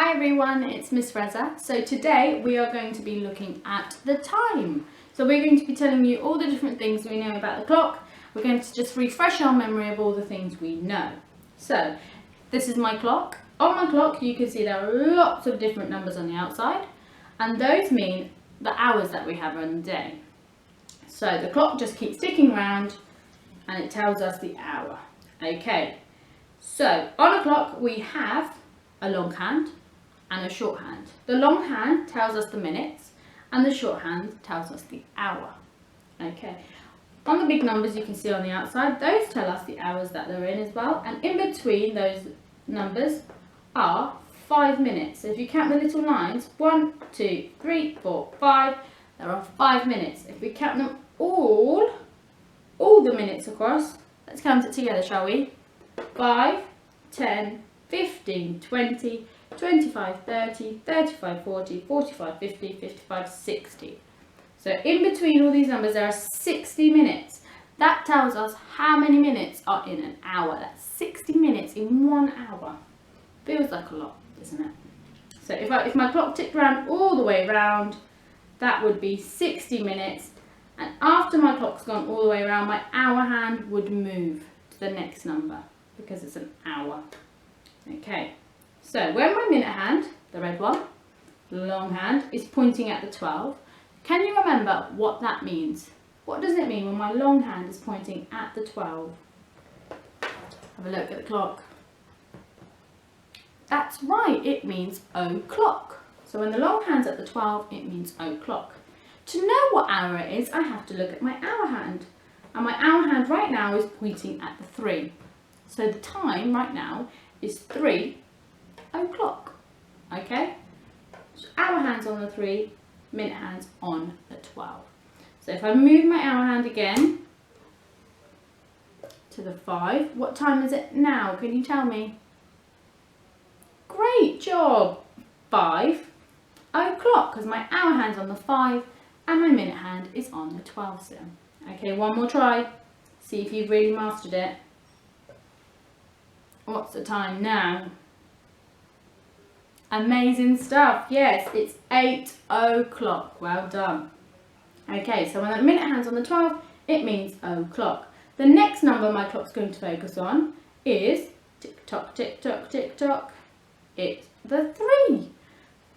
Hi everyone, it's Miss Reza. So today we are going to be looking at the time. So we're going to be telling you all the different things we know about the clock. We're going to just refresh our memory of all the things we know. So this is my clock. On my clock you can see there are lots of different numbers on the outside, and those mean the hours that we have on the day. So the clock just keeps ticking round and it tells us the hour. Okay, so on a clock we have a long hand and a shorthand. The long hand tells us the minutes and the shorthand tells us the hour. Okay, on the big numbers you can see on the outside, those tell us the hours that they're in as well, and in between those numbers are 5 minutes. So if you count the little lines, 1, 2, 3, 4, 5, there are 5 minutes. If we count them all the minutes across, let's count it together, shall we? 5, 10, 15, 20, 25, 30, 35, 40, 45, 50, 55, 60. So in between all these numbers there are 60 minutes. That tells us how many minutes are in an hour. That's 60 minutes in 1 hour. Feels like a lot, doesn't it? So if my clock ticked round all the way round, that would be 60 minutes. And after my clock's gone all the way around, my hour hand would move to the next number because it's an hour. Okay, so when my minute hand, the red one, the long hand, is pointing at the 12, can you remember what that means? What does it mean when my long hand is pointing at the 12? Have a look at the clock. That's right, it means o'clock. So when the long hand's at the 12, it means o'clock. To know what hour it is, I have to look at my hour hand. And my hour hand right now is pointing at the 3. So the time right now is 3 o'clock. Okay? So hour hand's on the 3, minute hand's on the 12. So if I move my hour hand again to the 5, what time is it now? Can you tell me? Great job! 5 o'clock, because my hour hand's on the 5 and my minute hand is on the 12 still. Okay, one more try. See if you've really mastered it. What's the time now? Amazing stuff. Yes, it's 8 o'clock. Well done. Okay, so when the minute hand's on the 12, it means o'clock. The next number my clock's going to focus on is tick tock, tick tock, tick tock. It's the 3.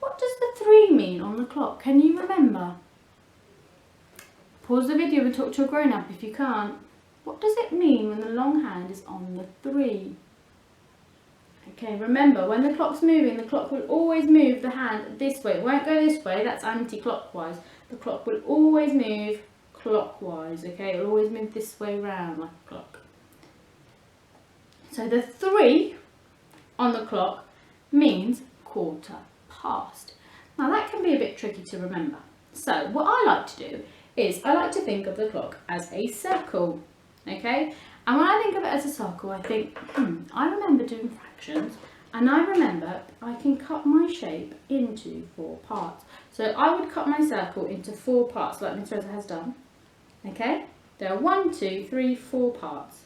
What does the 3 mean on the clock? Can you remember? Pause the video and talk to a grown-up if you can't. What does it mean when the long hand is on the 3? Okay, remember, when the clock's moving, the clock will always move the hand this way. It won't go this way, that's anti-clockwise. The clock will always move clockwise, okay? It will always move this way round like a clock. So the 3 on the clock means quarter past. Now that can be a bit tricky to remember. So what I like to do is I like to think of the clock as a circle, okay? And when I think of it as a circle, I think, I remember doing fractions, and I remember I can cut my shape into 4 parts. So I would cut my circle into 4 parts, like Miss Reza has done, okay? There are 1, 2, 3, 4 parts.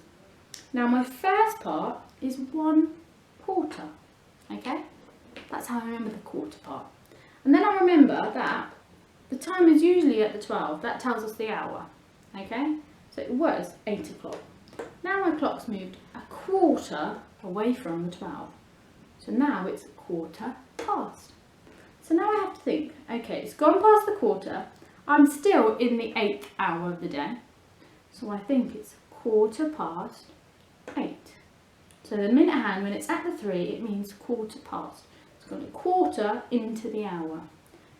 Now my first part is 1/4, okay? That's how I remember the quarter part. And then I remember that the time is usually at the 12, that tells us the hour, okay? So it was 8 o'clock. Now my clock's moved a quarter away from the 12. So now it's 1/4 past. So now I have to think, okay, it's gone past the quarter, I'm still in the 8th hour of the day. So I think it's 1/4 past 8. So the minute hand, when it's at the 3, it means 1/4 past. It's got a quarter into the hour.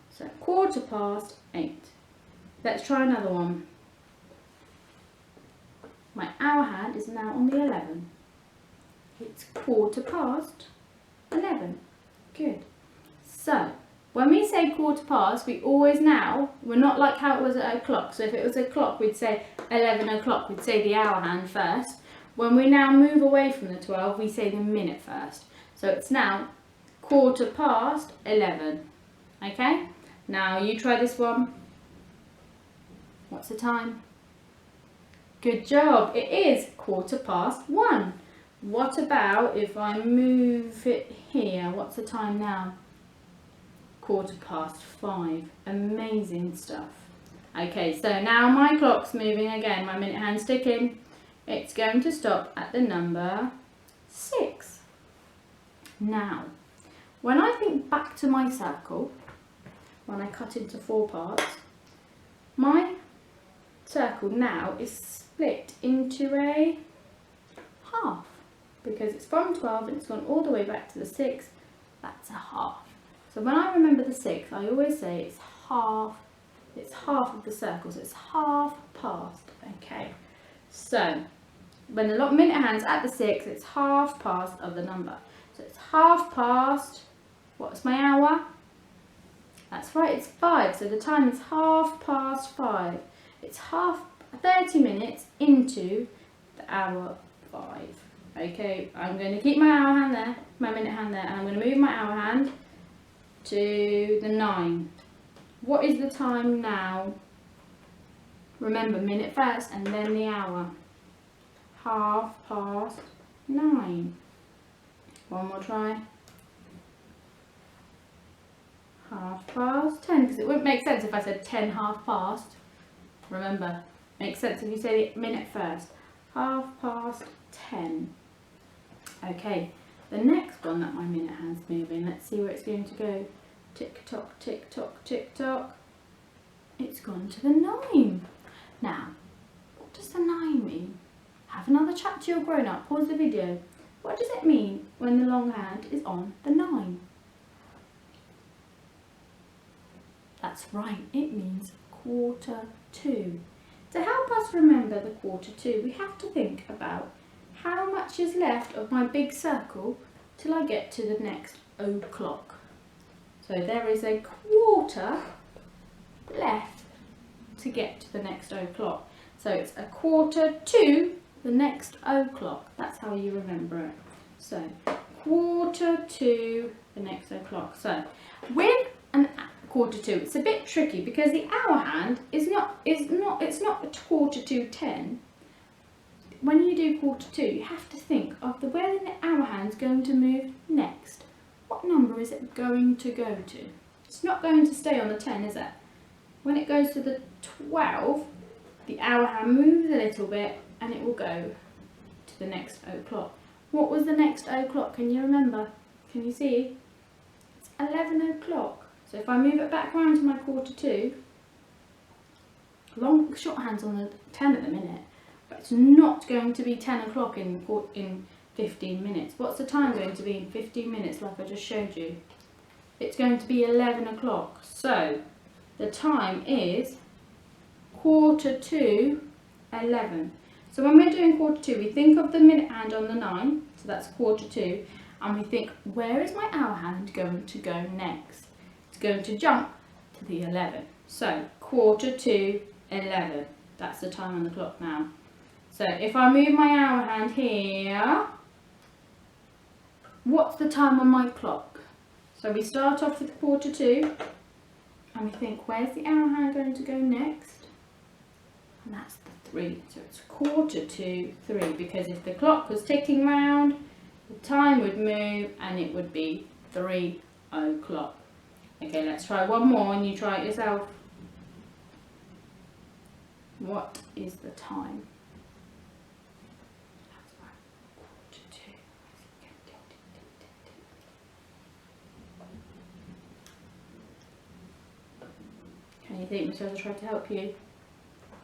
So 1/4 past 8. Let's try another one. My hour hand is now on the 11. It's 1/4 past 11. Good. So when we say 1/4 past, we always now, we're not like how it was at a clock. So if it was a clock, we'd say 11 o'clock, we'd say the hour hand first. When we now move away from the 12, we say the minute first. So it's now 1/4 past 11. Okay? Now you try this one. What's the time? Good job. It is 1/4 past 1. What about if I move it here? What's the time now? 5:15. Amazing stuff. Okay, so now my clock's moving again, my minute hand's ticking. It's going to stop at the number 6. Now, when I think back to my circle, when I cut into 4 parts, my circle now is split into a half, because it's from 12 and it's gone all the way back to the 6. That's a half. So when I remember the 6, I always say it's half of the circle, so it's half past. Okay, so when the minute hand's at the 6, it's half past of the number. So it's half past, what's my hour? That's right, it's 5. So the time is half past 5. It's 30 minutes into the hour 5. Okay, I'm going to keep my hour hand there, my minute hand there, and I'm going to move my hour hand to the 9. What is the time now? Remember, minute first and then the hour. 9:30. One more try. 10:30, because it wouldn't make sense if I said 10:30. Remember, makes sense if you say the minute first. 10:30. Okay, the next one that my minute hand's moving, let's see where it's going to go. Tick tock, tick tock, tick tock. It's gone to the 9. Now, what does the 9 mean? Have another chat to your grown up, pause the video. What does it mean when the long hand is on the 9? That's right, it means 1:45. To help us remember the 1:45, we have to think about how much is left of my big circle till I get to the next o'clock. So there is a quarter left to get to the next o'clock. So it's 1:45 the next o'clock. That's how you remember it. So 1:45 the next o'clock. So with an 1:45, it's a bit tricky because the hour hand it's not 1:45:10. When you do 1:45, you have to think of where the hour hand's going to move next. What number is it going to go to? It's not going to stay on the 10, is it? When it goes to the 12, the hour hand moves a little bit and it will go to the next o'clock. What was the next o'clock? Can you remember? Can you see? It's 11 o'clock. So if I move it back round to my 1:45, shorthand's on the 10 at the minute, but it's not going to be 10 o'clock in 15 minutes. What's the time going to be in 15 minutes like I just showed you? It's going to be 11 o'clock. So the time is 11:15. So when we're doing 1:45, we think of the minute hand on the 9, so that's 1:45, and we think, where is my hour hand going to go next? It's going to jump to the 11. So 11:45, that's the time on the clock now. So if I move my hour hand here, what's the time on my clock? So we start off with 1:45 and we think, where's the hour hand going to go next? And that's the 3. So it's 2:45, because if the clock was ticking round, the time would move and it would be 3 o'clock. Okay, let's try one more and you try it yourself. What is the time? Can you think Miss Reza tried to help you?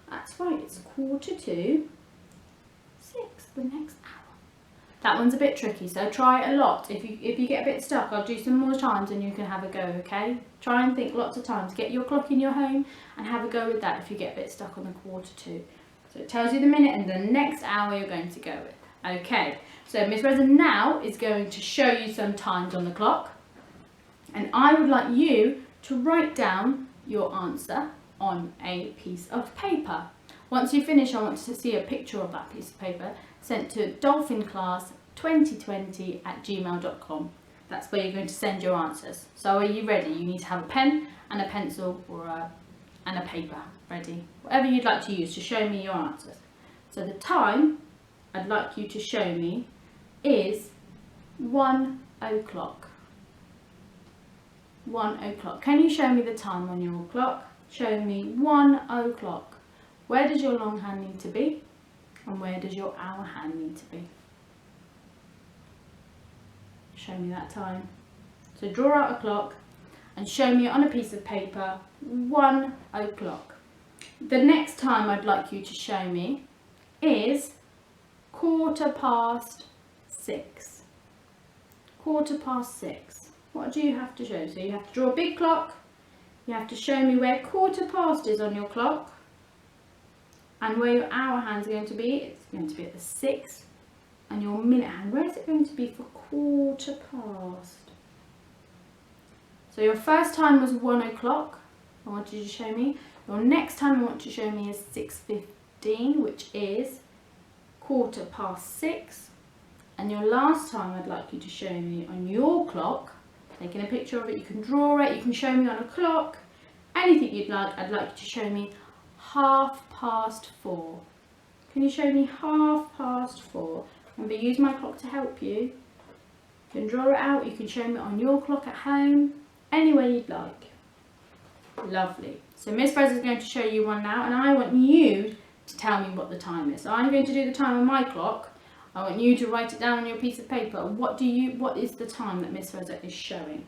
That's right, it's 6:45, the next hour. That one's a bit tricky, so try it a lot. If you get a bit stuck, I'll do some more times and you can have a go, okay? Try and think lots of times. Get your clock in your home and have a go with that if you get a bit stuck on the 1:45. So it tells you the minute and the next hour you're going to go with. Okay, so Miss Reza now is going to show you some times on the clock. And I would like you to write down your answer on a piece of paper. Once you finish, I want to see a picture of that piece of paper sent to dolphinclass2020@gmail.com. That's where you're going to send your answers. So are you ready? You need to have a pen and a pencil and a paper ready. Whatever you'd like to use to show me your answers. So the time I'd like you to show me is 1 o'clock. 1 o'clock. Can you show me the time on your clock? Show me 1 o'clock. Where does your long hand need to be? And where does your hour hand need to be? Show me that time. So draw out a clock and show me on a piece of paper 1 o'clock. The next time I'd like you to show me is 6:15. 6:15. What do you have to show? So you have to draw a big clock. You have to show me where 6:15 is on your clock and where your hour hand's going to be. It's going to be at the 6. And your minute hand, where is it going to be for 6:15? So your first time was 1 o'clock. I want you to show me. Your next time I want you to show me is 6:15, which is 6:15. And your last time I'd like you to show me on your clock, taking a picture of it, you can draw it, you can show me on a clock, anything you'd like. I'd like you to show me 4:30. Can you show me 4:30? Remember, use my clock to help you. You can draw it out, you can show me on your clock at home, any way you'd like. Lovely. So Miss Reza is going to show you one now, and I want you to tell me what the time is. So I'm going to do the time on my clock. I want you to write it down on your piece of paper. What is the time that Miss Reza is showing?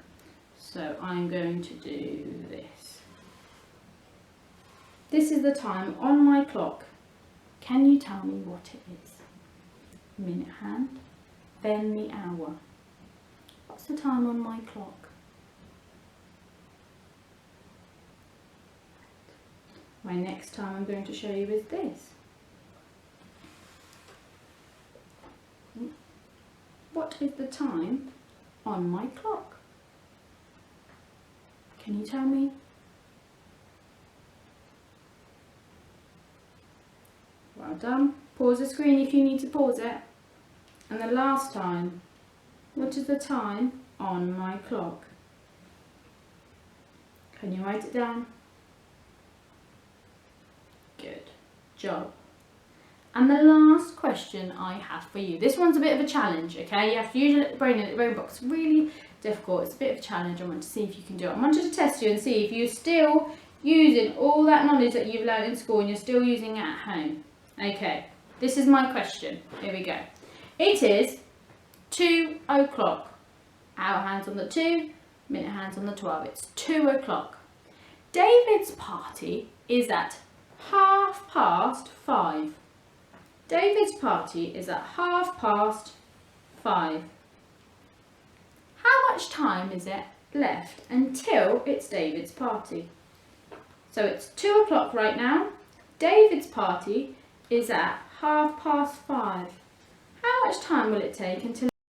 So I'm going to do this. This is the time on my clock. Can you tell me what it is? Minute hand, then the hour. What's the time on my clock? My next time I'm going to show you is this. What is the time on my clock? Can you tell me? Well done. Pause the screen if you need to pause it. And the last time, what is the time on my clock? Can you write it down? Good job. And the last question I have for you. This one's a bit of a challenge, okay? You have to use your brain in the brain box. It's really difficult. It's a bit of a challenge. I want to see if you can do it. I wanted to test you and see if you're still using all that knowledge that you've learned in school and you're still using it at home. Okay, this is my question. Here we go. It is 2 o'clock. Hour hands on the 2, minute hands on the 12. It's 2 o'clock. David's party is at 5:30. David's party is at 5:30. How much time is it left until it's David's party? So it's 2 o'clock right now. David's party is at 5:30. How much time will it take until